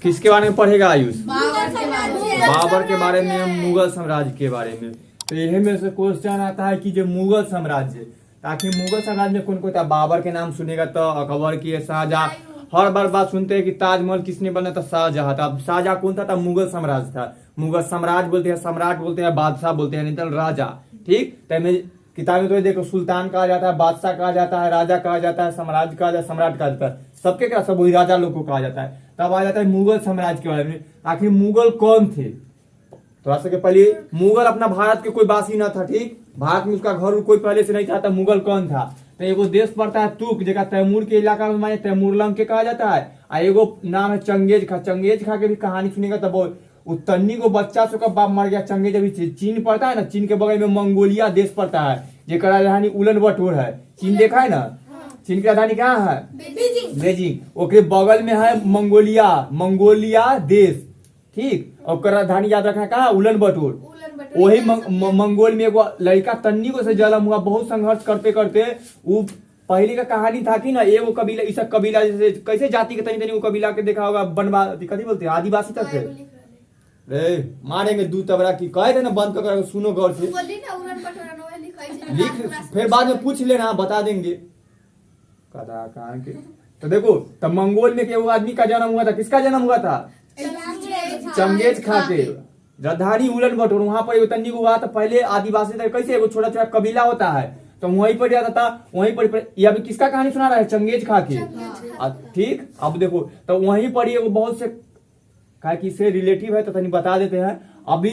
किसके बारे में पढ़ेगा आयुष? बाबर के बारे में, मुगल साम्राज्य के बारे में। तो यही में से क्वेश्चन आता है कि जो मुगल साम्राज्य, ताकि मुगल साम्राज्य में कौन कौन था। बाबर के नाम सुनेगा तो अकबर की, शाहजहां, हर बार बात सुनते हैं कि ताजमहल किसने बना था, शाहजहां था। शाहजहां कौन था? मुगल साम्राज्य था। मुगल साम्राज्य बोलते हैं, सम्राट बोलते हैं, बादशाह बोलते हैं, नहीं तो राजा। ठीक, तो किताब में तो देखो सुल्तान कहा जाता है, बादशाह कहा जाता है, राजा कहा जाता है, साम्राज्य कहा जाता है, सम्राट कहा जाता है। सबके क्या सब वही राजा लोग को कहा जाता है। तब आ जाता है मुगल साम्राज्य के बारे में। आखिर मुगल कौन थे? थोड़ा सा पहले मुगल अपना भारत के कोई वासी न था। ठीक, भारत में उसका घर कोई पहले से नहीं था। तो मुगल कौन था? तो एगो देश पड़ता है तुर्क, जगह तैमूर के इलाका में माने तैमूरलंग के कहा जाता है। आ एगो नाम है चंगेज खा। चंगेज खा के भी कहानी सुनेगा तो बहुत। तन्नी को बच्चा से का बाप मर गया। चंगेज अभी चीन पड़ता है ना, चीन के बगल में मंगोलिया देश पड़ता है, जेकर राजधानी उलन बटोर है। चीन देखा है ना, चीन की राजधानी कहाँ है? बेजिंग। ओके बगल में है मंगोलिया देश। ठीक, और राजधानी याद रखना कहाँ? उलन बटोर। वही मंगोल में एगो लड़का तन्नी को से जन्म हुआ। बहुत संघर्ष करते करते वो पहले का कहानी था कि ना एगो कबीला, इस कबीला जैसे कैसे जाति के तनी वो कबीला के देखा होगा, बनवा कथी बोलते हैं, आदिवासी तक थे। रे मारेंगे दू तबरा की कहे थे ना, बंद कर सुनो गौर से लिख, फिर बाद में पूछ लेना, बता देंगे कदा कहाँ के। तो देखो, तब मंगोल में एगो आदमी का जन्म हुआ था। किसका जन्म हुआ था? चंगेज खा के। राजधानी उलन बटोर, वहां पर एगो तन्नी को हुआ था। पहले आदिवासी था, कैसे एगो छोटा छोटा कबीला होता है, तो वहीं पर जाता था। वहीं पर ये अभी किसका कहानी सुना रहा है? चंगेज खा के। ठीक, अब देखो तो वहीं पर एगो बहुत से कहा कि इससे रिलेटिव है तो तनी बता देते हैं। अभी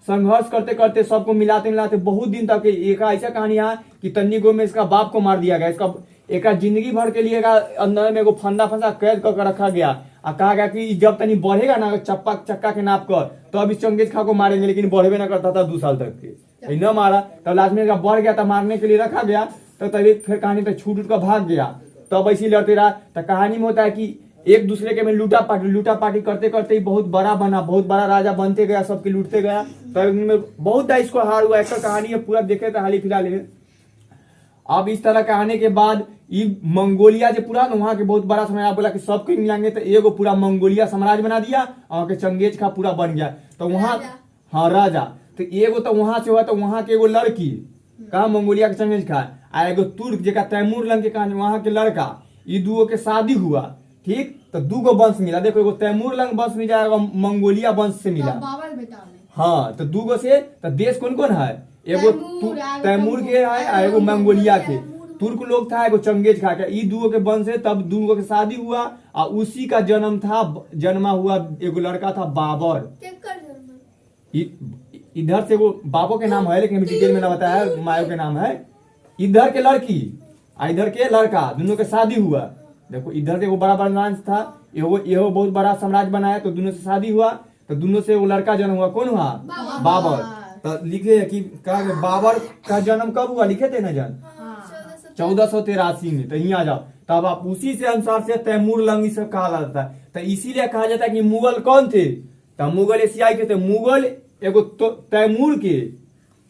संघर्ष करते करते सबको मिलाते मिलाते बहुत दिन तक एक ऐसा कहानी है कि तन्नी गो में इसका बाप को मार दिया गया। इसका एक जिंदगी भर के लिए अंदर में एगो फंदा फंसा कैद कर रखा गया। कहा गया कि जब तनी बढ़ेगा ना चक्का के नाप कर तो अभी चंगेज खा को मारेंगे, लेकिन बढ़े ना करता था 2 साल तक के। न मारा तब लास्ट में बढ़ गया, तब मारने के लिए रखा गया। तो तभी फिर कहानी तो छूट उठ कर भाग गया। तब ऐसी लड़ते रहा। तो कहानी में होता है कि एक दूसरे के में लूटा पाटी करते करते ही बहुत बड़ा बना, बहुत बड़ा राजा बनते गया, सबके लूटते गया। तो इनमें बहुत इसको हार हुआ। ऐसा कहानी है, पूरा देखे था हाल ही फिलहाल में। अब इस तरह का आने के बाद मंगोलिया जो पूरा वहां के बहुत बड़ा साम्राज्य, बोला कि सबके मिलाएंगे तो एगो पूरा मंगोलिया साम्राज्य बना दिया और के चंगेज खा पूरा बन गया। तो वहां हाँ राजा, तो एगो तो वहां से हुआ। तो वहां के एगो लड़की कहा मंगोलिया के चंगेज खा, आ एगो तुर्क जगह तैमूर लंग के कहा वहां के लड़का, ये दुगो के शादी हुआ। ठीक, तो 2 वंश मिला। देखो एगो तैमूर लंग वंश मिला, एगो मंगोलिया वंश से मिला। हाँ, तो 2 से तो देश कौन कौन है? एगो तैमूर के है, एगो मंगोलिया के। तुर्क लोग था, एगो चंगेज खा के। ई 2 के वंश है। तब 2 के शादी हुआ और उसी का जन्मा हुआ एगो लड़का था बाबर। इधर से वो बाबो के नाम है, लेकिन डिटेल में ना बताया, मायो के नाम है। इधर के लड़की और इधर के लड़का, दोनों के शादी हुआ। देखो इधर से वो बड़ा वंश था, एगो बहुत बड़ा साम्राज्य बनाया। तो दोनों से शादी हुआ, तो दोनों से वो लड़का जन्म हुआ। कौन हुआ? बाबर। तो लिखे कि बाबर का जन्म कब हुआ? लिखे थे ना जन्म 1483 में। तो यहाँ आ जाओ, तब आप उसी से अनुसार से तैमूर लंग सब कहा जाता है। तो इसीलिए कहा जाता है कि मुगल कौन थे? तो मुगल एशियाई के थे। मुगल एगो तैमूर के,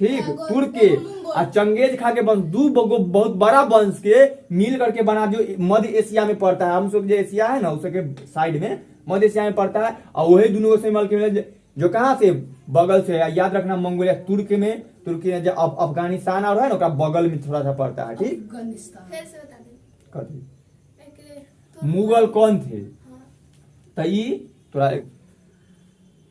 ठीक, तुर्क के और चंगेज खा के वंश, 2 बहुत बड़ा वंश के मिल करके बना दियो। मध्य एशिया में पड़ता है। हम सब जो एशिया है ना, उसके साइड में मध्य एशिया में पड़ता है। और वही दोनों से मिल के जो कहाँ से बगल से, याद रखना मंगोलिया तुर्क में जो अफगानिस्तान और है ना बगल में थोड़ा सा पड़ता है। ठीक, मुगल कौन थे? थोड़ा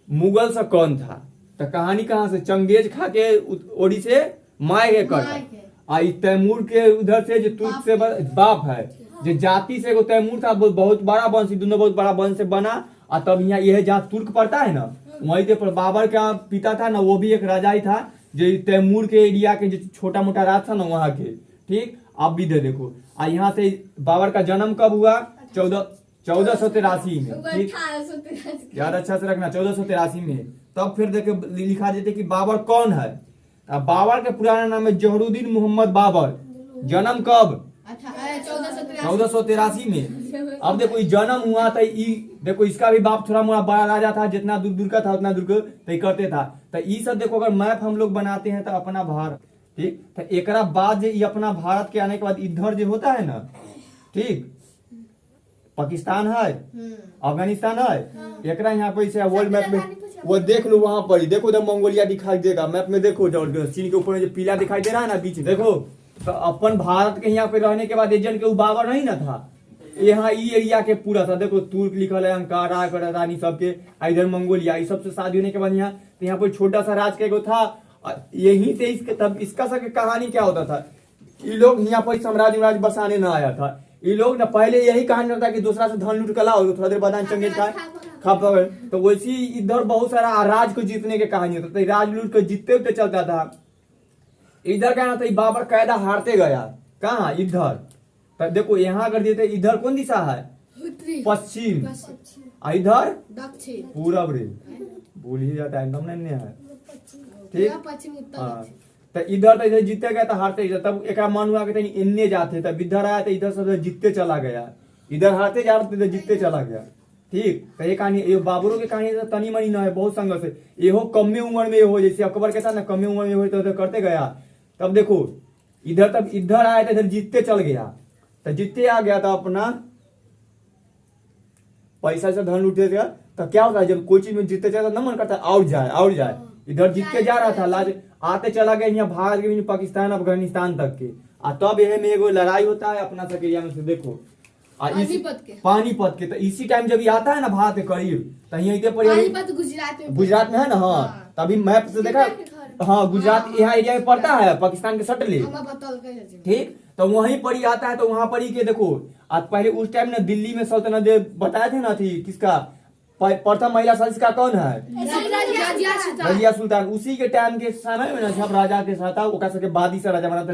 मुगल से कौन था? तो कहानी कहाँ से? चंगेज खा के ओडी से माए के कटा। तैमूर के उधर से जो तुर्क से बाप है, जो जाति से तैमूर था, बहुत बड़ा वंश, दोनों बहुत बड़ा वंश से बना। और तब यहाँ यह जहाँ तुर्क पड़ता है ना, वहीं पे बाबर का पिता था ना, वो भी एक राजा ही था, जो तैमूर के एरिया के जो छोटा मोटा राज था ना वहां के। ठीक, आप भी दे देखो। और यहाँ से बाबर का जन्म कब हुआ? 1483 में। ठीक, याद अच्छा से रखना, 1483 में। तब फिर देखे लिखा देते कि बाबर कौन है। बाबर का पुराना नाम है जहरुद्दीन मोहम्मद बाबर। जन्म कब? 1483 में। अब देखो जन्म हुआ था। देखो इसका भी बाप थोड़ा मोड़ा बड़ा राजा था, जितना दूर का था उतना दूर को करते था। तो ये सब देखो, अगर मैप हम लोग बनाते हैं तो अपना भारत, ठीक, तो एक बाद ये अपना भारत के आने के बाद इधर जो होता है ना, ठीक, पाकिस्तान है, अफगानिस्तान है, एकरा यहाँ पे से वर्ल्ड मैप में वो देख लो, वहां पर ही देखो उधर मंगोलिया दिखाई देगा मैप में, देखो चीन के ऊपर में जो पीला दिखाई दे रहा है ना बीच में, देखो तो अपन भारत के यहाँ पे रहने के बाद एजेंट के बाबर नहीं ना था, यहाँ ई एरिया के पूरा था, देखो तुर्क लिखल है, अंकारा रानी सबके, इधर मंगोलिया, इस सबसे शादी होने के बाद यहाँ तो यहाँ पर छोटा सा राज के था, यहीं से इसके तब इसका सब कहानी क्या होता था, ये लोग यहाँ पर साम्राज्य बसाने ना आया था, ये लोग ना पहले यही कहानी रहता कि दूसरा से धन लूट कर लाओ, थोड़ा देर बाद चंगेज खा पकड़, तो वैसी इधर बहुत सारा राज को जीतने के कहानी होता था, राज लूट कर जीतते उठते चलता था। इधर क्या ना था, बाबर कायदा हारते गया, कहाँ इधर, तब देखो यहाँ कर देते, इधर कौन दिशा है, पश्चिम, इधर दक्षिण, पूरब रे, भूल ही जाता है एकदम नहीं है, ठीक हाँ, तो इधर जीतते गया तो हारते, तब एक मन हुआ कि इन्ने जाते, तब इधर आया तो इधर सब जीतते चला गया, इधर हारते जा रहे थे जीतते चला गया, ठीक। तो ये कहानी, ये बाबरों की कहानी तनी मनी न है, बहुत संघर्ष है, ये हो कम उम्र में हो, जैसे अकबर के साथ ना कम उम्र में हो तो करते गया, तब देखो इधर तब इधर आया था, इधर जीतते चल गया, तो जीतते आ गया था, अपना पैसा से धन लूटे गया, तो क्या होता है जब कोई चीज में जीतते चला ना मन करता और जाए, इधर जीतते जा रहा था, लाज आते चला गया यहाँ भारत के पाकिस्तान अफगानिस्तान तक के, तब यह में एगो लड़ाई होता है अपना सब एरिया में से, देखो पानीपत के, तो इसी टाइम जब ये आता है ना भारत के करीब, तो यहीं पर गुजरात में है ना, हाँ तभी मैप से देखा, हाँ गुजरात यहाँ एरिया में पड़ता है, पाकिस्तान के सटले, ठीक, तो वहीं पर ही आता है, तो वहां पर ही के देखो, आज पहले उस टाइम ना दिल्ली में सल्तनत बताए थे ना थी, किसका प्रथम महिला शासक कौन है, रजिया सुल्तान, उसी के टाइम के समय में ना सब राजा के साथ था, सबके बाद ही से राजा बना था,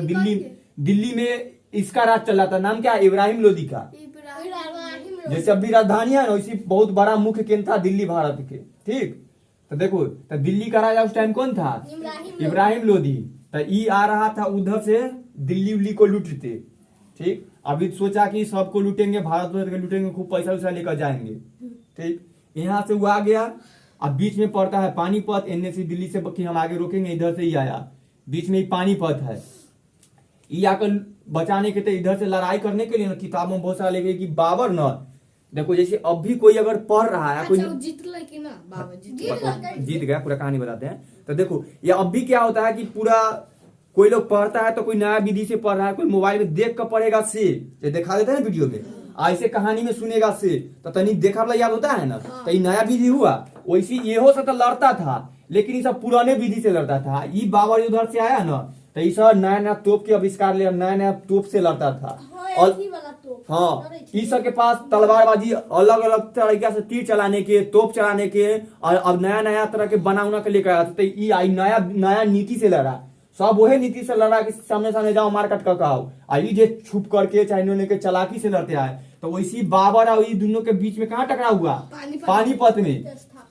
दिल्ली में इसका राज चला था, नाम क्या, इब्राहिम लोदी का, जैसे अभी राजधानी है ना वैसी बहुत बड़ा मुख्य केंद्र था दिल्ली भारत के, ठीक। तो देखो तो दिल्ली का राजा उस टाइम कौन था, इब्राहिम लोदी, तो ये आ रहा था उधर से दिल्ली को लूटते, ठीक। अभी सोचा कि सबको लूटेंगे, भारत के लूटेंगे, खूब पैसा वैसा लेकर जाएंगे, ठीक। यहाँ से वो आ गया, अब बीच में पड़ता है पानीपत, एनए से दिल्ली से कि हम आगे रोकेंगे, इधर से ही आया, बीच में ही पानीपत है, ये आकर बचाने के, तो इधर से लड़ाई करने के लिए ना किताबों में बहुत सारा लिखे कि बाबर न, देखो जैसे अब भी कोई अगर पढ़ रहा है, कोई जीत गया, पूरा कहानी बताते हैं, तो देखो ये अब भी क्या होता है कि पूरा कोई लोग पढ़ता है तो कोई नया विधि से पढ़ रहा है, कोई मोबाइल में देख कर पढ़ेगा से, ये दिखा देते हैं ना वीडियो में, ऐसे कहानी में सुनेगा से, तो तनी देखा वाला याद होता है ना, तो ये नया विधि हुआ, वैसे ये हो सकता लड़ता था, लेकिन ये सब पुराने विधि से लड़ता था, ये बाबर उधर से आया ना, तो ये सब नया नया तोप के आविष्कार ले, नया नया तोप से लड़ता था, और हाँ इस सब के पास तलवारबाजी अलग अलग तरीके से, तीर चलाने के, तोप चलाने के, और अब नया नया तरह के बना के लेकर आया था, तो ये नया नीति से लड़ा, सब वही नीति से लड़ा कि सामने जाओ मार कट कर आओ, आई जे छुप करके चाहे इन्होंने के चलाकी से लड़ते आए, तो वैसी बाबर और ये दोनों के बीच में कहाँ टकराव हुआ, पानीपत में,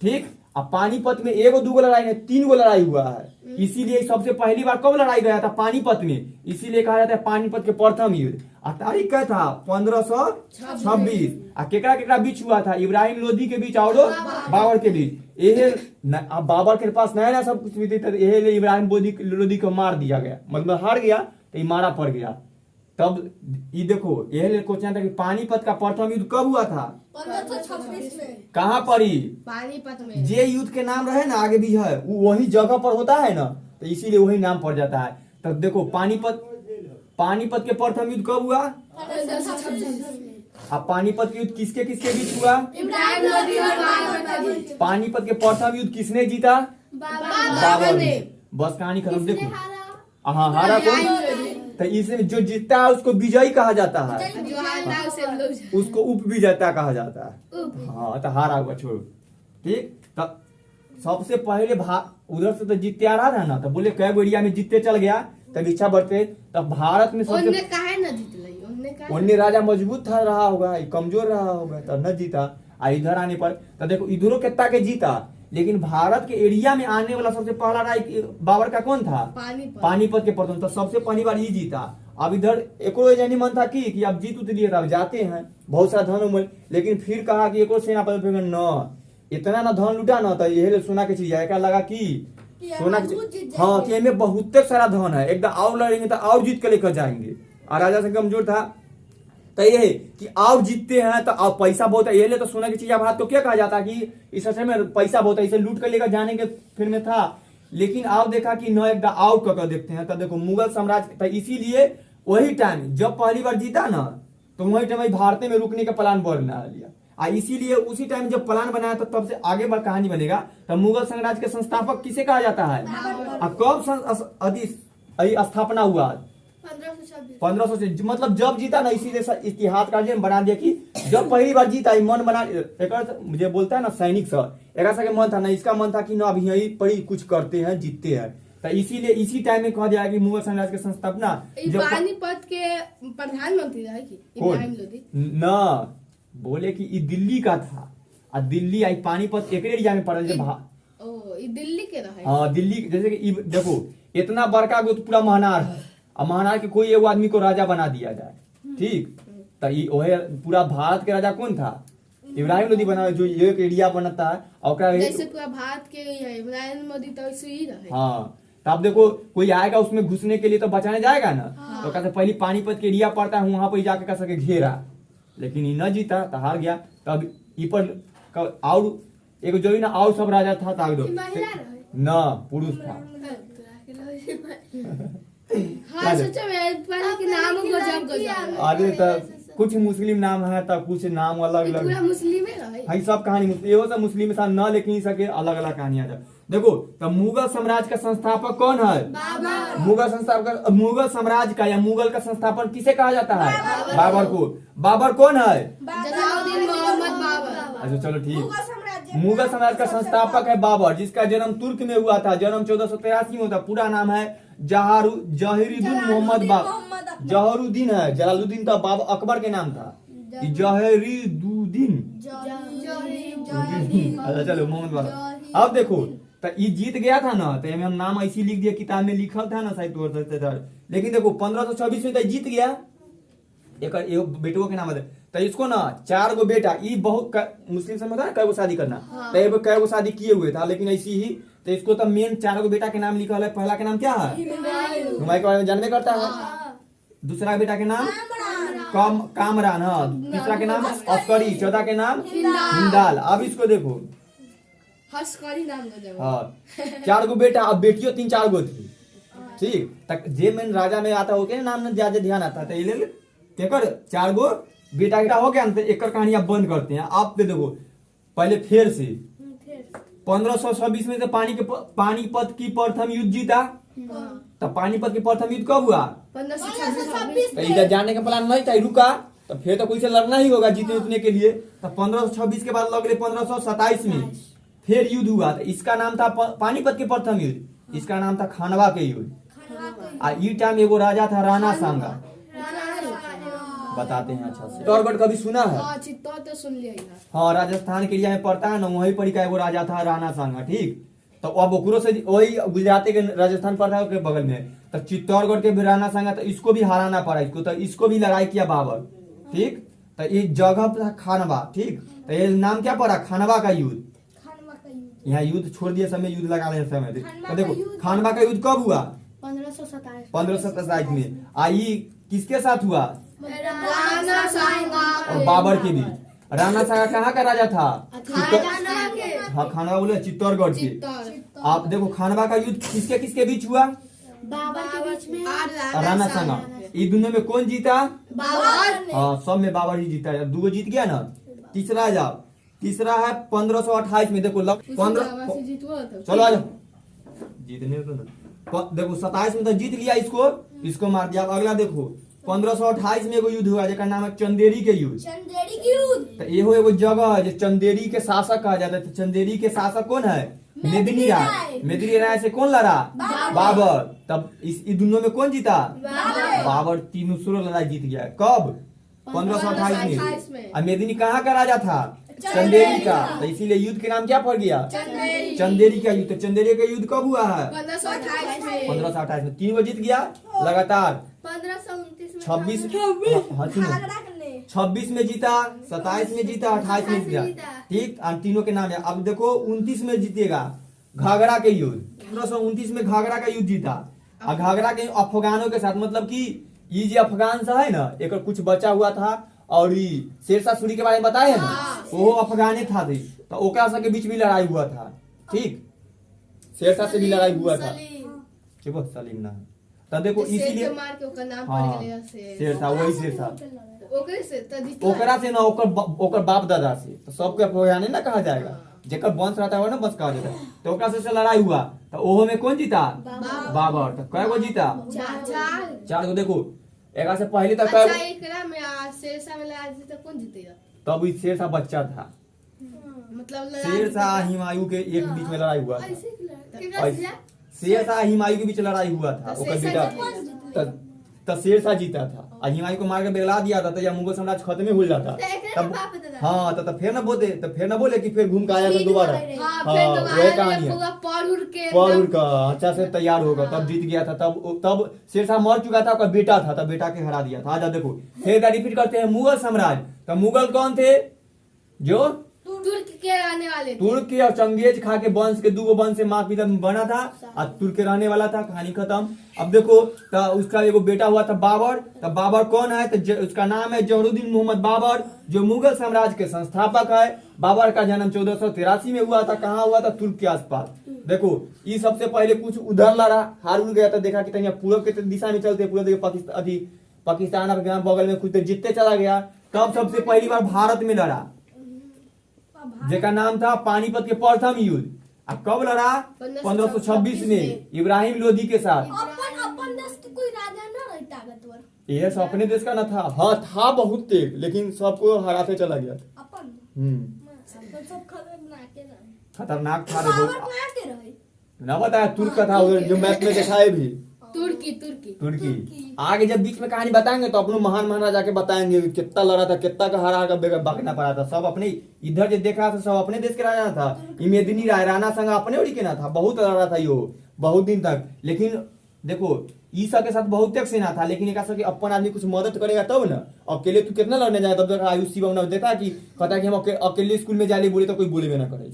ठीक। अब पानीपत में एगो दूगो लड़ाई नहीं, 3 गो लड़ाई हुआ है, इसीलिए सबसे पहली बार कब लड़ाई गया था, पानीपत में, इसीलिए कहा जाता है पानीपत के प्रथम युद्ध, और तारीख क्या था 1526, केकरा केकरा बीच हुआ था, इब्राहिम लोदी के बीच और बाबर के बीच, बाबर के पास नया नया सब कुछ भी था, इब्राहिम लोदी को मार दिया गया, मतलब हार गया, तो ये मारा पड़ गया, तब ये देखो यह क्वेश्चन था कि पानीपत का प्रथम युद्ध कब हुआ था, 1526 में, कहाँ पर ही, पानीपत में, जे युद्ध के नाम रहे ना आगे भी है, वही जगह पर होता है ना, तो इसीलिए वही नाम पड़ जाता है। तब देखो पानीपत के प्रथम युद्ध कब हुआ, 1526 में, अब पानीपत के युद्ध किसके किसके बीच हुआ, इब्राहिम लोदी और बाबर के बीच, पानीपत के प्रथम युद्ध किसने जीता, बाबर ने, बस कहानी खत्म। देखो हाँ हारा कौन, तो इसमें जो जीतता है उसको विजयी कहा जाता है, उसको उप विजेता कहा जाता है, हाँ तो हारा हुआ छोड़ो, ठीक। तब सबसे पहले उधर से तो जीतते आ रहा था ना, तो बोले कई एरिया में जीतते चल गया, तब इच्छा बढ़ते, तब भारत में राजा मजबूत था रहा होगा, कमजोर रहा होगा, तब न जीता, इधर आने पर तो देखो इधरों कितना के जीता, लेकिन भारत के एरिया में आने वाला सबसे पहला राय बाबर का कौन था, पानीपत के प्रथम, तो सबसे पहली बार ये जीता। अब इधर एको नहीं मन था कि अब जीत उत लिए, अब जाते हैं बहुत सारा धन उमल, लेकिन फिर कहा कि एको सेनापति न इतना ना धन लूटा ना, तो यही सोना के चीज है, लगा कि सोना हाँ कि इनमें बहुत सारा धन है, एकदम और लड़ेंगे तो और जीत के लेकर जाएंगे, और राजा से कमजोर था, तो ये है कि और जीतते हैं तो अब पैसा बहुत है, ये तो सोना की चीज हाथ तो क्या कहा जाता है कि इस असल में पैसा बहुत है, इसे लूट कर लेकर जाने के फिर में था। लेकिन आप देखा कि न एक आउट कर देखते हैं तो देखो मुगल साम्राज्य, तो इसीलिए वही टाइम जब पहली बार जीता ना तो वही टाइम भारत में रुकने का प्लान बना लिया, इसीलिए उसी टाइम जब प्लान बनाया तो तब से आगे बढ़ कहानी बनेगा। तो मुगल साम्राज्य के संस्थापक किसे कहा जाता है, कब स्थापना हुआ 1500 से, मतलब जब जीता ना, इसीलिए इतिहासकार जी ने बना दिया कि जब पहली बार जीता मन बना मुझे बोलता है ना सैनिक सर, एक मन था ना, इसका मन था कि ना अभी यही पढ़ी कुछ करते हैं जीतते हैं, तो इसीलिए इसी टाइम में कहा जाए कि मुगल साम्राज्य की संस्थापना पानीपत के प्रधानमंत्री रहे कि इब्राहिम लोदी ना बोले कि ये दिल्ली का था, और दिल्ली आई पानीपत एक एरिया में पड़ल दिल्ली के रहे। हाँ दिल्ली, जैसे कि देखो इतना बड़का गो तो पूरा महनार है, और महनार के कोई एगो आदमी को राजा बना दिया जाए, ठीक, तो ये पूरा भारत के राजा कौन था, इब्राहिम लोदी बना, जो एक एरिया बनता है और जैसे पूरा भारत के इब्राहिम लोदी तो ऐसे ही रहे। हाँ, तो आप देखो कोई आएगा उसमें घुसने के लिए तो बचाने जाएगा ना, हाँ। तो कहते पहले पानीपत के एरिया पड़ता है, वहां पर जाके कर सके घेरा, लेकिन ये न जीता तो हार गया। तब ई पर और एक जो ना और सब राजा था न पुरुष था। हाँ सोचो मैं पहले के नाम को जब को अरे तो कुछ मुस्लिम नाम है तो कुछ नाम अलग अलग, पूरा मुस्लिम है भाई सब कहानी मुस्लिम, सब मुस्लिम साथ न लिख नहीं सके, अलग अलग कहानियां जब देखो। तो मुगल साम्राज्य का संस्थापक कौन है, मुगल संस्थापक, मुगल साम्राज्य का या मुगल का संस्थापक किसे कहा जाता है, बाबर को। बाबर कौन है, जलालुद्दीन मोहम्मद बाबर। अच्छा चलो ठीक, मुगल साम्राज्य का संस्थापक है बाबर, जिसका जन्म तुर्क में हुआ था, जन्म 1483 में हुआ था। पूरा नाम है जहीरुद्दीन मोहम्मद बाबर, जहरुद्दीन है, जलालुद्दीन तो बाबर अकबर के नाम था, जहीरुद्दीन। अच्छा चलो मोहम्मद बाबर। अब देखो तो ये जीत गया था ना, तो हम नाम ऐसी लिख दिया, किताब में लिखल था ना शायद तौर, लेकिन देखो 1526 में तो जीत गया, एक बेटुओं के नाम है, तो इसको ना 4 गो बेटा, ये बहुत मुस्लिम समझ है कई गो शादी करना, तो कई गो शादी किए हुए था, लेकिन ऐसी ही तो इसको तो मेन 4 गो बेटा के नाम लिखा है। पहला के नाम क्या है, हुमायूं के बारे में जानबे करता है, दूसरा बेटा के नाम कामरान, हाँ, तीसरा के नाम अस्करी, चौथा के नाम हिंदाल। अब इसको देखो हस्करी नाम का, हाँ 4 गो बेटा, अब बेटियों 3-4 गो थी, ठीक, तक जे मेन राजा में आता हो के नाम में ज्यादा ध्यान आता था, ये केकर 4 गो बेटा हो गया, एक कहानी आप बंद करते हैं। आप देखो पहले फिर से 1526 में से पानीपत की प्रथम युद्ध जीता, तो पानीपत की प्रथम युद्ध कब हुआ, 1526। तो इधर जाने का प्लान नहीं था, रुका, तो फिर तो कोई से लड़ना ही होगा जीतने उतने के लिए। तो 1526 के बाद लग 1527 में फिर युद्ध हुआ, तो इसका नाम था पानीपत के प्रथम युद्ध, इसका नाम था खानवा के युद्ध। ये टाइम एगो राजा था राणा सांगा, बताते हैं अच्छा से। चित्तौड़गढ़ कभी सुना है, हाँ चित्तौड़ तो सुन लिया। हाँ राजस्थान के एरिया में पड़ता है ना, वहीं पर एगो राजा था राणा सांगा, ठीक, तो अब ओकरो से वही गुजराती के राजस्थान पड़ता है उसके बगल में, तो चित्तौड़गढ़ के भी राणा सांगा, तो इसको भी हराना पड़ा, इसको भी लड़ाई किया बाबर, ठीक, तो ये जगह था खानवा, ठीक, तो ये नाम क्या पड़ा, खानवा का युद्ध। यहाँ युद्ध छोड़ दिया, समय युद्ध लगा रहे समय, तो देखो खानवा का युद्ध कब हुआ, 1527 में। आई किसके साथ हुआ, राणा सांगा और बाबर के बीच। राणा सांगा कहाँ का राजा था, हाँ खानवा बोले चित्तौड़गढ़ के। आप देखो खानवा का युद्ध किसके किसके बीच हुआ, बाबर के बीच में राणा सांगा। ये दोनों में कौन जीता, बाबर। हाँ सब में बाबर ही जीता है, 2 जीत गया ना। तीसरा जाओ, तीसरा है 1528 में, देखो 15 चलो आ जाओ, जीतने तो ना, देखो 27 में तो जीत लिया, इसको मार दिया। अगला देखो 1528 में एगो युद्ध हुआ जेका नाम है चंदेरी के युद्ध। तो एहो एगो जगह है जो चंदेरी के शासक कहा जाता है। चंदेरी के शासक कौन है, मेदिनी राय। मेदिनी राय से कौन लड़ा, बाबर। तब इस दोनों में कौन जीता, बाबर। 300 लड़ाई जीत गया, कब, 1528 में। और मेदिनी कहाँ का राजा था, चंदेरी का, तो इसीलिए युद्ध के नाम क्या पड़ गया, चंदेरी का युद्ध। तो चंदेरी का युद्ध कब हुआ है, 1528 में। 3 गो जीत गया लगातार। 26 में जीता, 27 में जीता, 28 में जीता, ठीक, और तीनों के नाम है। अब देखो 29 में जीतेगा घाघरा के युद्ध। 1529 में घाघरा का युद्ध जीता, और घाघरा के अफगानों के साथ, मतलब कि ये जो अफगान सा है ना, एक कुछ बचा हुआ था, और ई शेरशाह सूरी के बारे में बताए ना, वो अफगाने था थे, तो ओकरा सब के बीच में लड़ाई हुआ था। ठीक, शेरशाह से भी लड़ाई हुआ था। चुप, सलीम ना। तो देखो इसीलिए मार के ओकर नाम हाँ, पड़ गेलै से शेरशाह, वही शेरशाह ओकरे से त जीतला। ओकरा से ना ओकर बाप दादा से, तो सबके अफगाने ना कहा जाएगा, जेकर वंश रहता है वो ना बस कहा जाता है। तो ओकरा से लड़ाई हुआ, तो ओहो में कौन जीता? बाबर। तो कय गो जीता? चार। चार गो। देखो एकरा से पहले तक अच्छा एकरा में शेरशाह में लड़ा जीते कौन जीतेगा? तब ई शेरशाह बच्चा था। मतलब शेरशाह हिमायू के एक बीच में लड़ाई हुआ था। शेरशाह हिमायू के बीच लड़ाई हुआ था, ओकर बेटा तो शेरशाह जीता था, और हिमायू को मार के बेला दिया था, तो यह मुगल साम्राज्य खत्म हो जाता। तब हाँ, तो फिर ना बोले, तो फिर ना बोले कि फिर घूम के आया था दोबारा। हाँ, वही कहानी है। पढ़ का अच्छा से तैयार होगा, तब जीत गया था। तब शेरशाह मर चुका था, उसका बेटा था, तब बेटा के हरा दिया था। आजा देखो फिर रिपीट करते हैं, मुगल साम्राज्य। तो मुगल कौन थे? जो तुर्क के रहने वाले थे। तुर्क और चंगेज खा के वंश के दो वंश से माँ पिता बना था, और तुर्क के रहने वाला था। कहानी खत्म। अब देखो तो उसका एगो बेटा हुआ था बाबर। तो बाबर कौन है? तो उसका नाम है जहरुद्दीन मोहम्मद बाबर, जो मुगल साम्राज्य के संस्थापक है। बाबर का जन्म 1483 में हुआ था। कहाँ हुआ था? तुर्क के आसपास। देखो ये सबसे पहले कुछ उधर लड़ा, हार गया था, देखा कि पूरब के दिशा में चलते, पूरा पाकिस्तान अफगान बगल में कुछ जीतते चला गया। तब सबसे पहली बार भारत में लड़ा, जेका नाम था पानीपत के प्रथम युद्ध। अब कब लड़ा? 1526 में इब्राहिम लोधी के साथ। अपन देश के कोई राजा ना रही ताकतवर। ये अपने देश का ना था, हाँ था बहुत तेज, लेकिन सबको हराते चला गया था। अपन सब खतरनाक के रहे। खतरनाक था। बाबर देखो कहाँ के रहे? ना बताया, तुर्क का था उधर, जो मैप में दिखाए भी। तुर्की। आगे जब बीच में कहानी बताएंगे तो अपनों महान राजा के बताएंगे कितना लड़ा था, कितना का हरा का भागना पड़ा था। सब अपने इधर जो देख रहा था सब अपने देश के राजा था। मेदिनी राय राणा संग अपने ओरी के ना था, बहुत लड़ा था यो बहुत दिन तक। लेकिन देखो ईसा के साथ बहुत तक सेना था, लेकिन एक अपन आदमी कुछ मदद करेगा तब ना। अकेले तू कितना लड़ने जाए? तब तक आयुष शिवम ने देखा कि कहता कि हम अकेले स्कूल में जाले बोले तो कोई बोले ना करे,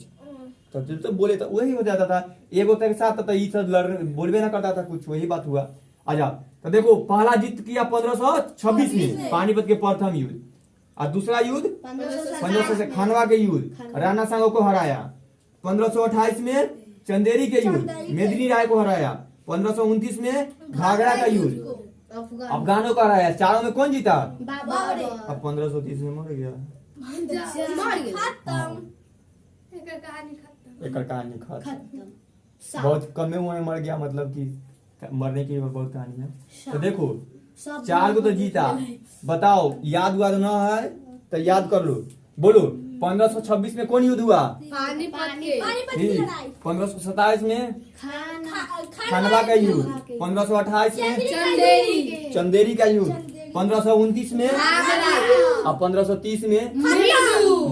तो बोले तो वही हो जाता था। एगो के साथ तो ये सब बोलबे ना करता था कुछ, वही बात हुआ। आजा तो देखो पहला जीत किया 1526 में पानीपत के प्रथम युद्ध, और दूसरा युद्ध 1500 से खानवा के युद्ध, राणा सांगो को हराया। 1528 में चंदेरी के युद्ध, मेदिनी राय को हराया। 1529 में घाघरा का युद्ध, अफगानों को हराया। चारों में कौन जीता? अब 1530 में मर गया। एक कहानी खत्म। बहुत कमे उम्र में मर गया, मतलब कि मरने की बहुत कहानी है। तो देखो चार को तो जीता। बताओ याद हुआ तो ना है तो याद कर लो, बोलो। 1526 में कौन युद्ध हुआ? पानीपत के। 1527 में खानवा का युद्ध। 1528 में चंदेरी का युद्ध। 1529 में और 1530 में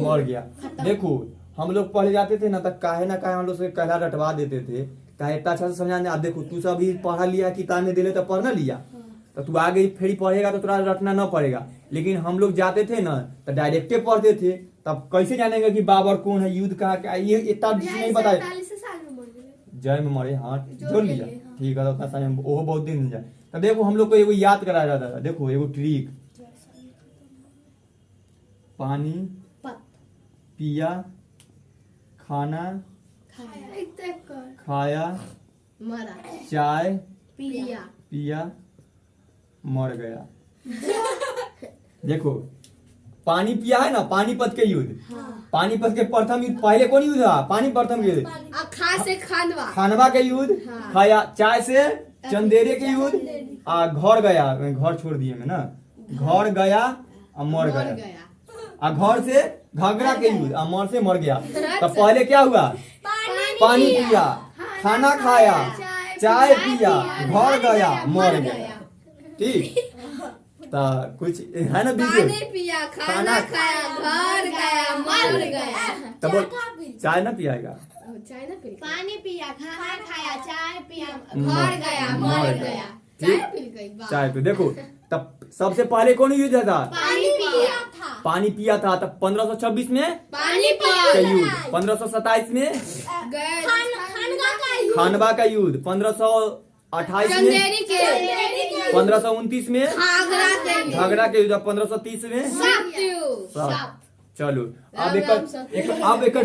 मर गया। देखो हम लोग पढ़े जाते थे ना, तो काहे ना काहे हम लोग से कहला रटवा देते थे, काहे इतना अच्छा से समझाने। अब देखो तू सब पढ़ा लिया, किताब में दिले तो पढ़ ना लिया, तो तू आगे फिर पढ़ेगा तो तुरा रटना न पड़ेगा। लेकिन हम लोग जाते थे ना तो डायरेक्टे पढ़ते थे, तब कैसे जानेंगे कि बाबर कौन है, युद्ध कहाँ क्या, ये इतना नहीं बताए। जय में मरे, हाँ जोड़ लिया, ठीक है। उतना समय वो बहुत दिन जाए। तो देखो हम लोग को एगो याद कराया जाता था। देखो एगो ट्रिक, पानी पिया, खाना खाया, मरा, चाय पिया, मर गया। देखो पानी पिया है ना, पानीपत के युद्ध। पानीपत के प्रथम युद्ध, पहले कौन युद्ध था? पानी प्रथम युद्ध। खा से खानवा, खानवा के युद्ध। खाया, चाय से चंदेरे के युद्ध। घर गया, घर छोड़ दिए मैं ना, घर गया और मर गया। और घर से घाघरा के युद्ध, और मर से मर गया। तो पहले क्या हुआ? पानी पिया, खाना खाया, चाय पिया, घर गया, मर गया। ठीक, तो कुछ है ना बीच में? पानी पिया, खाना खाया, घर गया, मर गया। तो बोल चाय ना पियाएगा? चाय ना पी, पानी पिया, खाना खाया, चाय पिया, घर गया, मर गया। चाय पी गई। चाय पे देखो तब सबसे पहले कौन युद्ध था? पानी पिया था। पानी पिया था। तब 1526 में पानी पिया युद्ध। 1527 में खानवा का युद्ध। खानवा का युद्ध। 28 में चंदेरी के 1529 में घाघरा के घाघरा के युद्ध 1530 में सत्यु सात। चलो अब राम एक राम सत्य। अब एक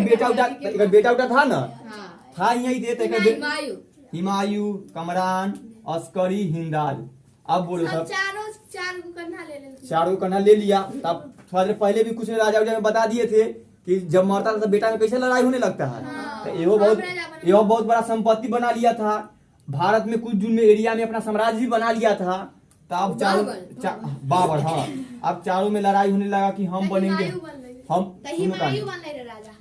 बेटा उटा था ना, हाँ था यही देते हिमायू हिमायू, कमरान, अस्करी, हिंदाल। अब बोलो सब चार को कन्हा ले ले चारों कन्हा ले लिया। तब थोड़ा देर पहले भी कुछ राजा उजा में बता दिए थे कि जब मरता था तो बेटा में कैसे लड़ाई होने लगता है। तो यो बहुत बड़ा संपत्ति बना लिया था। भारत में कुछ जून में एरिया में अपना साम्राज्य भी बना लिया था। तो अब चारों बाबर, हाँ अब चारों में लड़ाई होने लगा कि हम बनेंगे, हम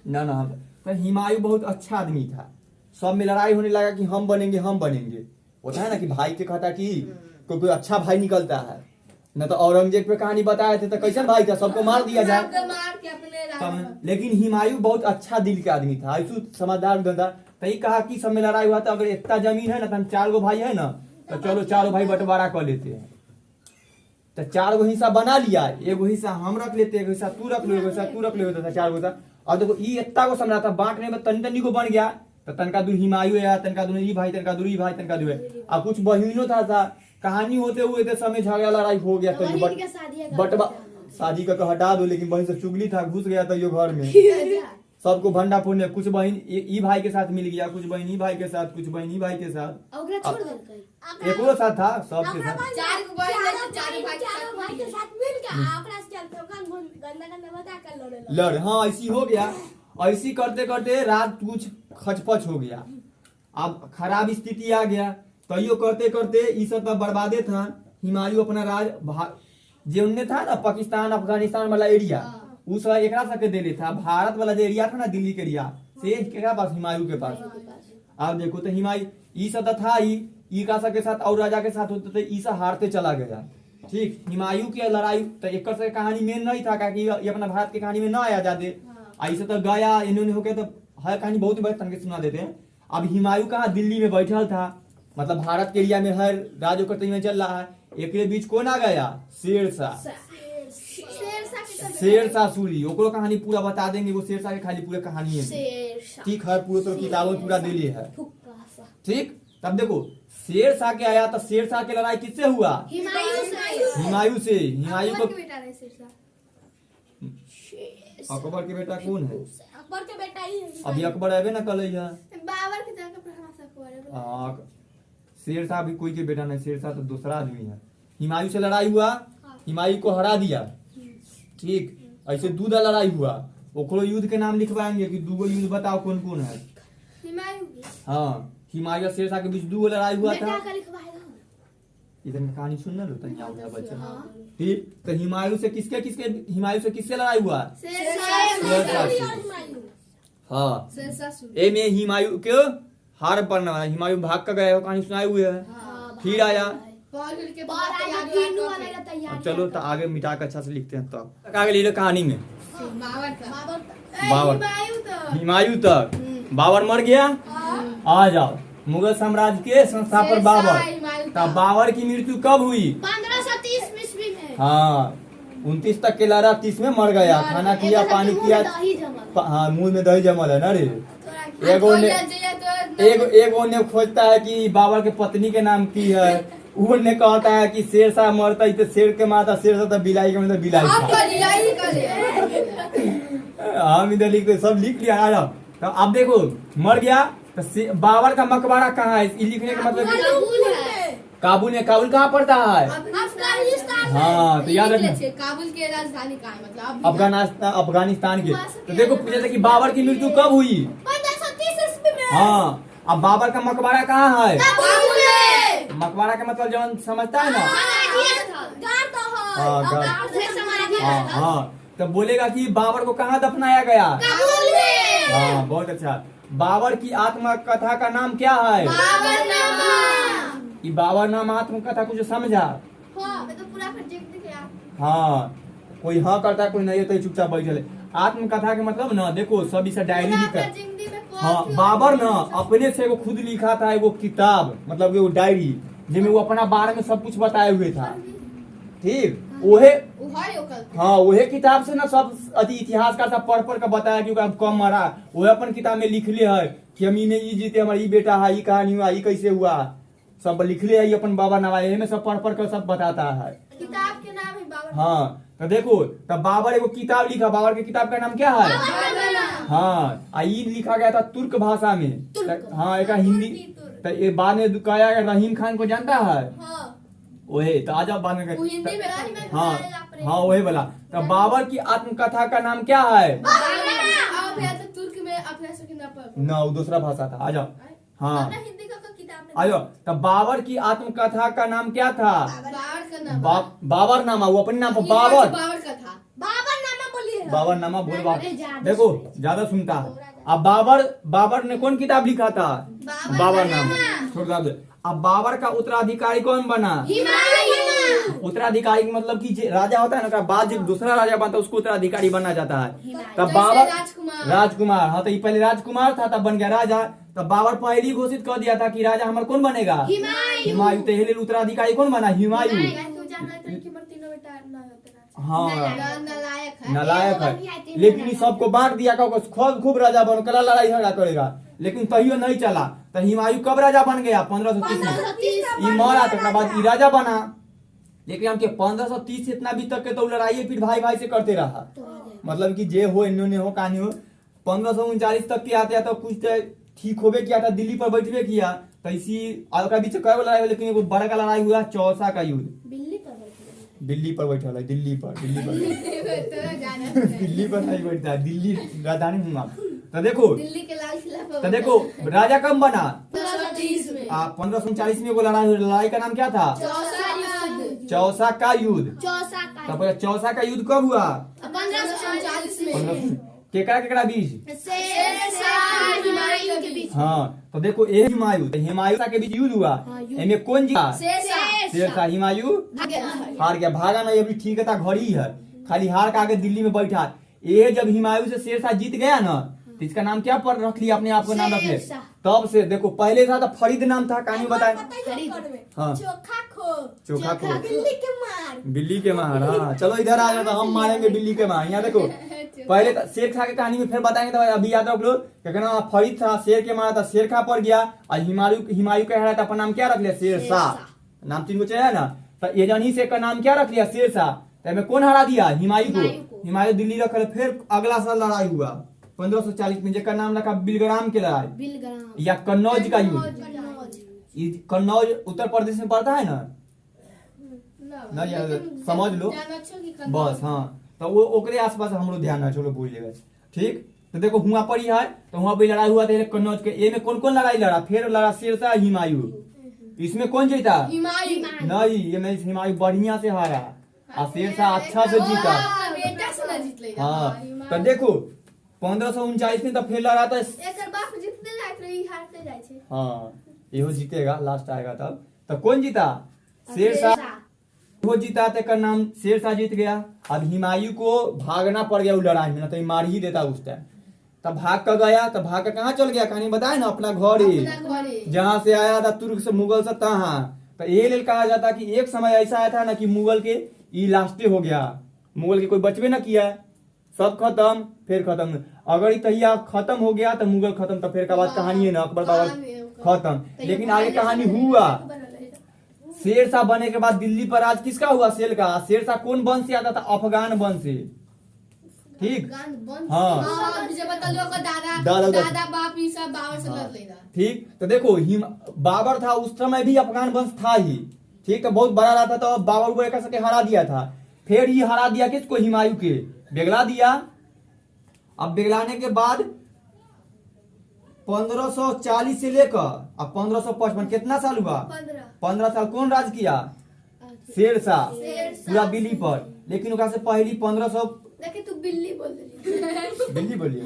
ना ना तो हिमायू बहुत अच्छा आदमी था। सब में लड़ाई होने लगा कि हम बनेंगे हम बनेंगे। होता है ना कि भाई के कहता कि कोई अच्छा भाई निकलता है। न तो औरंगजेब पे कहानी बताए थे तो कैसा भाई था, सबको मार दिया जाए। लेकिन हिमायू बहुत अच्छा दिल के आदमी था, ऐसु समझदार धंधा। तो कहा कि सब में लड़ाई हुआ था, अगर इतना जमीन है ना तो हम 4 गो भाई है ना, तो चलो 4 भाई बंटवारा कर लेते हैं। तो 4 गो हिस्सा बना लिया, एगो हिस्सा हम रख लेते, एगो हिस्सा तू रख लो, एगो हिस्सा तू रख लो, 4 गो था। और देखो ये इतना को समझा था, बांटने में तनी तनी को बन गया। तो तनका दूर हिमायू है, तनका दूर ई भाई, तनका दूर ई भाई, तनका दूर है। अब कुछ बहिनों था कहानी होते हुए थे समय झगड़ा लड़ाई हो गया। तो बटवा शादी का हटा दो, लेकिन बहन से चुगली था, घुस गया था यो घर में। सबको भंडा फोड़ने, कुछ बहन ई भाई के साथ मिल गया, कुछ बहन ई भाई के साथ, कुछ बहन ई भाई के साथ, एको साथ था सबके साथ। लड़ हाँ ऐसी हो गया। ऐसी करते करते रात कुछ खचपच हो गया। अब खराब स्थिति आ गया। तो करते करते ये सब बर्बादे था। हिमायू अपना राज जो उनने था ना पाकिस्तान अफगानिस्तान वाला एरिया, उस एक सबके दे था। भारत वाला जो एरिया था ना दिल्ली के एरिया से के पास, हिमायू के पास। अब देखो तो हिमायू ये सब था ही का सबके साथ और राजा के साथ होते थे, ई सब हारते चला गया। ठीक, हिमायू की लड़ाई तो एक कहानी में नहीं था, क्योंकि ये अपना भारत की कहानी में ना आया जाते। ऐसे तो गया इन्होंने होके तो हर कहानी बहुत बड़े तनके सुना देते हैं। अब हिमायू कहाँ दिल्ली में बैठल था, मतलब भारत के एरिया में हर राज्य करते में चल रहा है। एक बीच कौन आ गया, शेरशाह सूरी। ओकरो कहानी पूरा बता देंगे, वो शेरशाह के खाली पूरा कहानी है। ठीक है, पूरा तो किताबों पूरा दिल्ली है। ठीक, तब देखो शेरशाह के आया तो शेरशाह की लड़ाई किससे हुआ, हिमायू से। हिमायू को अकबर के बेटा कौन है, अकबर के बेटा ही है। अभी अकबर अबे ना कल बाबर के जाकर पढ़ा सकते। शेरशाह भी कोई के बेटा नहीं, शेरशाह तो दूसरा आदमी है। हिमायू से लड़ाई हुआ, हिमायू को हरा दिया। ठीक, ऐसे 2 लड़ाई हुआ। ओकरो युद्ध के नाम लिखवाएंगे कि 2 युद्ध बताओ कौन कौन है। हाँ, हिमायू और शेरशाह के बीच 2 लड़ाई हुआ था। इधर में कहानी सुनना लो तनिया उठा बच्चा। ठीक, तो हिमायू से किससे लड़ाई हुआ, शेरशाह से। हाँ, ए में हिमायू क्यों हार पड़ना है, हिमायू भाग कर गया, कहानी सुनाए हुए है। फिर आया, चलो तो आगे मिटा कर अच्छा से लिखते हैं। तब आगे ले लो कहानी में बाबर, हिमायू तक बाबर मर गया। आ जाओ, मुगल साम्राज्य के संस्थापक बाबर। तब बाबर की मृत्यु कब हुई, 1530 ईस्वी में। हाँ, 29 तक के लड़ा, 30 में मर गया। खाना किया, पानी किया, हाँ मुंह में दही जमल है ना रे। एगो ने खोजता है कि बाबर के पत्नी के नाम की है। वो ने कहता है कि शेरशाह मरता है तो शेर के माता, शेरशाह तो बिलाई के मतलब बिलाई। हम इधर लिखते सब लिख लिया। आ जाओ, तो अब देखो मर गया तो बाबर का मकबरा कहाँ है, लिखने का मतलब काबुल में। काबुल कहाँ पड़ता है, हाँ तो याद रखना, काबुल के राजधानी कहाँ है, मतलब अफगानिस्तान के। तो देखो पूछे थे कि बाबर की मृत्यु कब हुई, 1530 ईस्वी में। हाँ, अब बाबर का मकबरा कहाँ है, मकबरा का मतलब जो समझता है ना, हाँ, तो बोलेगा कि बाबर को कहाँ दफनाया गया, हाँ बहुत अच्छा। बाबर की आत्मकथा का नाम क्या है, बाबरनामा आत्मकथा कुछ समझा, हाँ कोई हाँ करता है कोई नहीं होता है, चुपचाप बैठे। आत्मकथा के मतलब ना देखो सब इसे डायरी लिखा, हाँ बाबर ना अपने से वो खुद लिखा था एगो किताब, मतलब वो डायरी जिसमें वो अपना बारे में सब कुछ बताए हुए था। ठीक, ओहे हाँ वही किताब से ना सब इतिहास का सब पढ़ पढ़ कर बताया कि कम मरा। वही अपन किताब में लिख ले है कि हम ये जीते, हमारा ये बेटा है, ये कहानी हुआ, ये कैसे हुआ। सब लिख ले आई अपन बाबर नामा, में सब पढ़ पढ़ कर सब बताता है। किताब के नाम है बाबर। हाँ तो देखो तब बाबर एगो किताब लिखा, बाबर के किताब का नाम क्या है? हाँ ई लिखा गया था तुर्क भाषा में। हाँ एक हिंदी तो ये बाद में कहा गया रहीम खान को जानता है? वही तो आज बाद में हिंदी में हाँ हाँ वही बोला। तो बाबर की आत्मकथा का नाम क्या है? तुर्क में अपने से कितना पर ना वो दूसरा भाषा था। आ जाओ हाँ हिंदी का किताब आ जाओ। तो बाबर की आत्मकथा का नाम क्या था? बाबर का नाम बाबर नामा, वो अपने नाम पर बाबर बाबर का था। बाबर नामा बोलिए। बाबर नामा बोल बाबर। अरे ज्यादा देखो ज्यादा सुनता है। अब बाबर ने कौन किताब लिखा था? बाबर नामा। छोड़ दो। अब बाबर का उत्तराधिकारी कौन बना? उत्तराधिकारी मतलब कि राजा होता है ना, बाद जब दूसरा राजा बनता है उसको उत्तराधिकारी बनना जाता है। तब बाबर राजकुमार, हाँ तो ये पहले राजकुमार था तब बन गया राजा। तब बाबर पहले ही घोषित कर दिया था कि राजा हमारा कौन बनेगा? हुमायूं। तो ये उत्तराधिकारी कौन बना? हुमायूं। हाँ नालायक है, लेकिन सबको बांट दिया खुद खूब राजा बनो, कला लड़ाई झगड़ा करेगा, लेकिन तैयो नहीं चला। तो हुमायूं कब राजा बन गया? 1530 में। मरा तो बाद ई राजा बना। लेकिन हमके 1530 से इतना भी तक के तो लड़ाई फिर भाई भाई से करते रहा। मतलब कि जे हो इन्होंने हो कहानी हो 1539 तक के आते तो कुछ ठीक होबे किया था, दिल्ली पर बैठबे किया। तो इसी बीच कई लड़ाई हुई, लेकिन बड़ा का लड़ाई हुआ चौसा का युद्ध। दिल्ली पर बैठा है, दिल्ली पर दिल्ली पर नहीं बैठता, दिल्ली राजधानी हुआ। तो देखो दिल्ली के लाल किला पर तो देखो राजा कब बना? 1530 में। 1539 में वो लड़ाई का नाम क्या था? चौसा का युद्ध। तो चौसा का युद्ध कब हुआ? 1540 में। केकरा बीच? हुमायूं के बीच। हाँ तो देखो ये हुमायूं के बीच युद्ध हुआ। इनमें कौन जीता? शेरशाह। हुमायूं हार गया, भागा नहीं। अभी ठीक था, घड़ी है, खाली हार का आगे दिल्ली में बैठा। ये जब हुमायूं से शेरशाह जीत गया ना तो इसका नाम क्या पर रख लिया? अपने आप को नाम रख लिया। तब से देखो पहले था तो फरीद नाम था, कहानी बताए। हाँ चोखा खो बिल्ली के मार। हाँ चलो इधर आ जाओ तो हम मारेंगे बिल्ली के मार। यहाँ देखो पहले शेरशाह की कहानी में फिर बताएंगे। तो अभी याद रख लो क्या नाम? फरीद था, शेर के मारा था, शेर खा पड़ गया। और हुमायूं का हरा था, अपना नाम क्या रख लिया? शेरशाह। नाम तीन को चाहिए ना, तो ये जनी से का नाम क्या रख लिया? शेरशाह। तो कौन हरा दिया? हुमायूं को। हुमायूं दिल्ली रख। फिर अगला साल लड़ाई हुआ 1540 में, जिसका नाम रखा बिलग्राम की लड़ाई या कन्नौज का युद्ध। कन्नौज उत्तर प्रदेश में पड़ता है ना, नहीं यार समझ लो बस। हाँ तो वो ओकरे आसपास हम लोग ध्यान रखो, भूल जाएगा। ठीक तो देखो हुआ पर ही है, तो वहां पे लड़ाई हुआ था कन्नौज के। ये में कौन कौन लड़ाई लड़ा? फिर लड़ा शेरशाह, हुमायूं। इसमें कौन जीता? नहीं, ये में हुमायूं बढ़िया से हारा और शेरशाह अच्छा से जीता। हाँ तो देखो 1539 में तो फिर लड़ा था। हाँ इहो जीतेगा, लास्ट आएगा तब। तो कौन जीता? शेरशाह। वो जीता तो नाम शेरशाह जीत गया। अब हुमायूं को भागना पड़ गया उस लड़ाई में, ना तो मार ही देता उस टाइम। तब भाग कर गया, तब भाग कर कहाँ चल गया? कहानी बताए ना, अपना घर ही, जहाँ से आया था तुर्क से, मुगल से तहाँ। तो ये लेल कहा जाता कि एक समय ऐसा आया था ना कि मुगल के ई लास्टे हो गया, मुगल के कोई बचबे ना किया, सब खत्म। फिर खत्म, अगर तैया खत्म हो गया तो मुगल खत्म, तो फिर का बाद कहानी है ना अकबर बाबर खत्म। लेकिन आगे कहानी हुआ, शेरशाह बने के बाद दिल्ली पर राज किसका हुआ? शेर का। शेरशाह कौन वंश से आता था? अफगान वंश से। ठीक हाँ दादा बाप ये सब बाबर से लड़ लेगा। ठीक तो देखो बाबर था उस समय भी अफगान वंश था ही। ठीक तो बहुत बड़ा रहता, तो बाबर को एक सके हरा दिया था। फिर ये हरा दिया किसको? हुमायूं के, बेगला दिया। अब बेगलाने के बाद 1540 से लेकर अब 1555 कितना साल हुआ? 15 साल कौन राज किया? शेरशाह पूरा दिल्ली पर। लेकिन ओकरा से पहली 1500 तू बिल्ली बोल रही बिल्ली बोलिए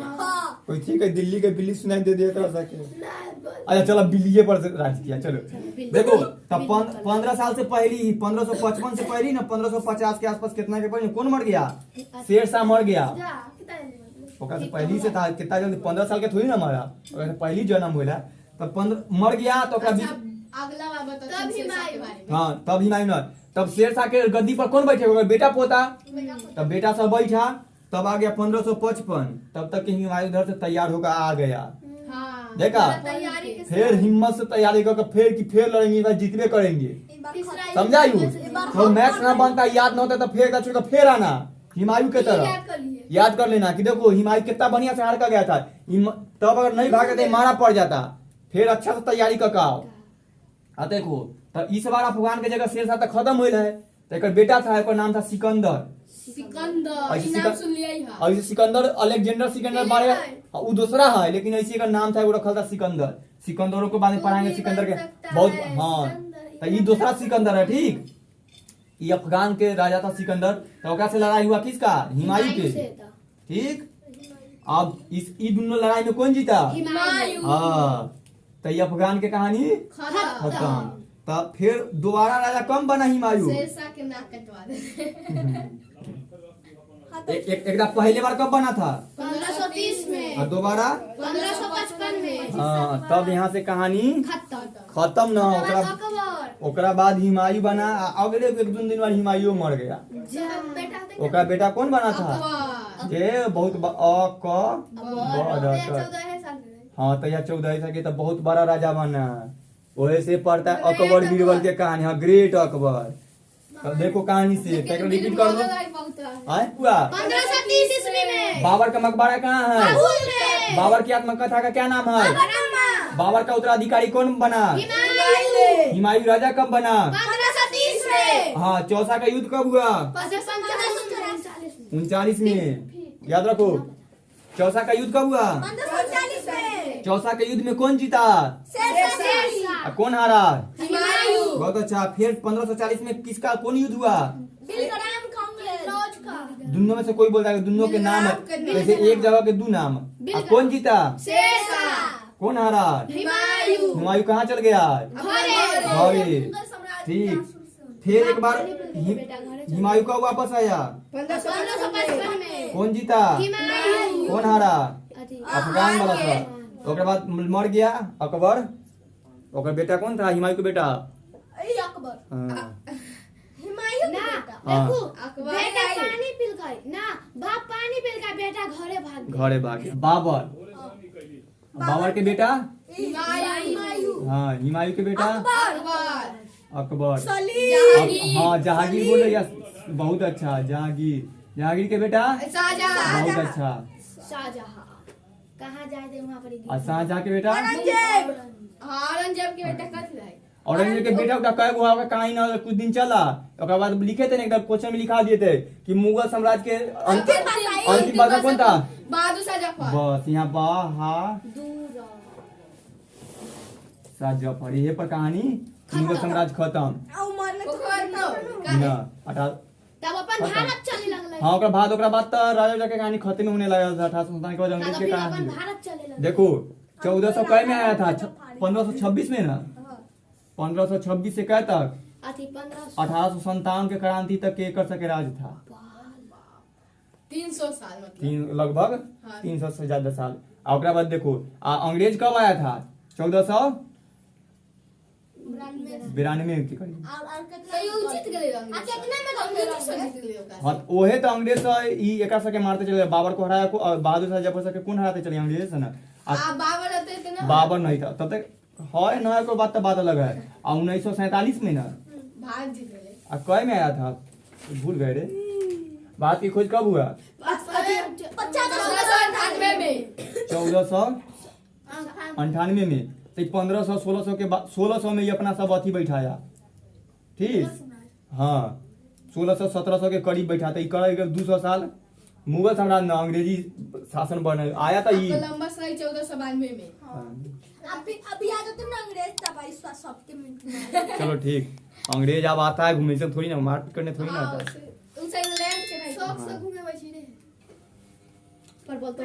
कोई ठीक है, दिल्ली के बिल्ली सुनाई दे दिया था सके। अच्छा चलो बिल्ली पर राज किया। चलो देखो तब 15 साल से पहली 1555 से पहली ना 1550 के आसपास कितना के पहले कौन मर गया? शेरशाह मर गया। ओकरा से पहली से था कितना जल्दी 15 साल के थोड़ी ना मरा, ओकरा से पहली जन्म हुआ। तब 15 मर गया तो ओकरा अगला बार बता। हाँ तब हुमायूं ना, तब शेरशाह के गद्दी पर कौन बैठे? बेटा पोता। तब बेटा सब बैठा, तब आ गया 1555। तब तक के हुमायूं उधर से तैयार होकर आ गया। देखा फिर हिम्मत से तैयारी करके फिर लड़ेंगे, इस बार जीतबे करेंगे। समझा यू? तो मैथ्स ना बनता, याद ना होता तो फिर का फिर आना हिमायू के तरह याद कर लेना कि देखो हिमायू कितना बढ़िया से हार कर गया था। तब अगर नहीं भागे तो मारा पड़ जाता। फिर अच्छा से तैयारी कर आओ। आ देखो तो इस बार अफगान के जगह शेर शाह तक खत्म हुई है। तो एक बेटा था, एक नाम था सिकंदर। ऐसे सिकंदर अलेक्जेंडर सिकंदर बारे वो दूसरा है, लेकिन ऐसे का नाम था वो रखा था सिकंदर। सिकंदरों को बाद में पढ़ाएंगे सिकंदर के बहुत। हाँ तो ये दूसरा सिकंदर है। ठीक, ये अफगान के राजा था सिकंदर। तो ओकरा से लड़ाई हुआ किसका? हिमायू के। ठीक, अब इस दोनों लड़ाई में कौन जीता? हाँ, तो ये अफगान के कहानी खत्म। तब फिर दोबारा राजा कम बना हिमायू। के नाक कटवा दे। एक पहले बार कब बना था? 1530 में। और दोबारा 1555 में। हाँ, तब यहाँ से कहानी खत्म ना। ओकरा बाद हिमायू बना। अगले एक दो दिन बाद हिमायू मर गया। ओकरा बेटा कौन बना था? जे बहुत हाँ तो यह 14 साल के तो बहुत बड़ा राजा बना। वही से पढ़ता है अकबर बीरबल के कहानी। हाँ, ग्रेट अकबर। तो देखो कहानी से रिपीट कर दो। पूरा 1530 ईस्वी में। बाबर का मकबरा कहाँ है? बाबर की आत्मकथा का क्या नाम है? बाबर का उत्तराधिकारी कौन बना? हिमायू राजा कब बना? 1530 में। हाँ, चौसा का युद्ध कब हुआ? 39 में। याद रखो, चौसा का युद्ध कब हुआ? 1539 में। चौसा के युद्ध में कौन जीता? और कौन हारा? बहुत अच्छा। फिर 1540 में किसका कौन युद्ध हुआ? दोनों में से कोई बोलता है दोनों के नाम है, जैसे एक जगह के दो नाम। और कौन जीता? कौन हारा? हिमायू कहाँ चल गया? घरे। ठीक, फिर एक बार हिमायू का वापस आया। 1555 में। कौन जीता? कौन हारा? अफगान वाला था। ओकर बाद मर गया अकबर। ओकर बेटा कौन था? हिमायू के बेटा हाँ। देखो बेटा पानी पील गई ना, बाप पानी पील गई, बेटा घरे भाग गया। बाबर के बेटा हाँ, हिमायू के बेटा अकबर। हाँ, जहांगीर बोल रही है। बहुत अच्छा, जहांगीर के बेटा बहुत अच्छा शाहजहां। कहाँ जाए थे वहाँ पर? और शाहजहां के बेटा औरंगजेब के बेटा कथी है? औरंगजेब के बेटा का कई गो कहानी ना कुछ दिन चला। ओकर बाद लिखे थे ना, एकदम क्वेश्चन में लिखा दिए थे कि मुगल साम्राज्य के अंतिम बादशाह कौन था? बहादुर शाह जफर। बस यहाँ शाह जफर। ये पर कहानी मुगल साम्राज्य खत्म। तब अपन भारत चले लगले। हाँ, ओकर बाद तो राजा के कहानी खत्म होने लगा था। 1857 के बाद अंग्रेज के कहानी भारत चले लगले। देखो 1400 कै में आया था? 1526 में ना। 1526 से कै तक? 1857 के क्रांति तक के कर सके राज था। 300 साल मतलब लगभग 300 से ज्यादा साल। और ओकरा बाद देखो अंग्रेज कब आया था? 1492 के करीब। हाँ, ओहे तो अंग्रेज एक सके मारते चले। बाबर को हराया, बहादुर शाह जफर सके कौन हराते चले? अंग्रेज से ना। बाबर नहीं था तब तक। है ना, को बात तो बात अलग है। 1947 में ना भारत जीत गए। कै में आया था? भूल गए रे। बात की खोज कब हुआ? 1498 में। 1498 में। तो 1500 1600 के बाद 1600 में ये अपना सब अथी बैठाया। ठीक, हाँ 1600 1700 के करीब बैठा था। 200 साल मुगल साम्राज्य में अंग्रेजी शासन बने आया था। ये कोलंबस रही 1492 में। अभी आ जाते ना अंग्रेज तब सबके मिनट। चलो ठीक, अंग्रेज अब आता है घूमने से थोड़ी ना, मारपीट करने थोड़ी ना आता है। उनसे इंग्लैंड के शौक से घूमे बची रे। पर बोलते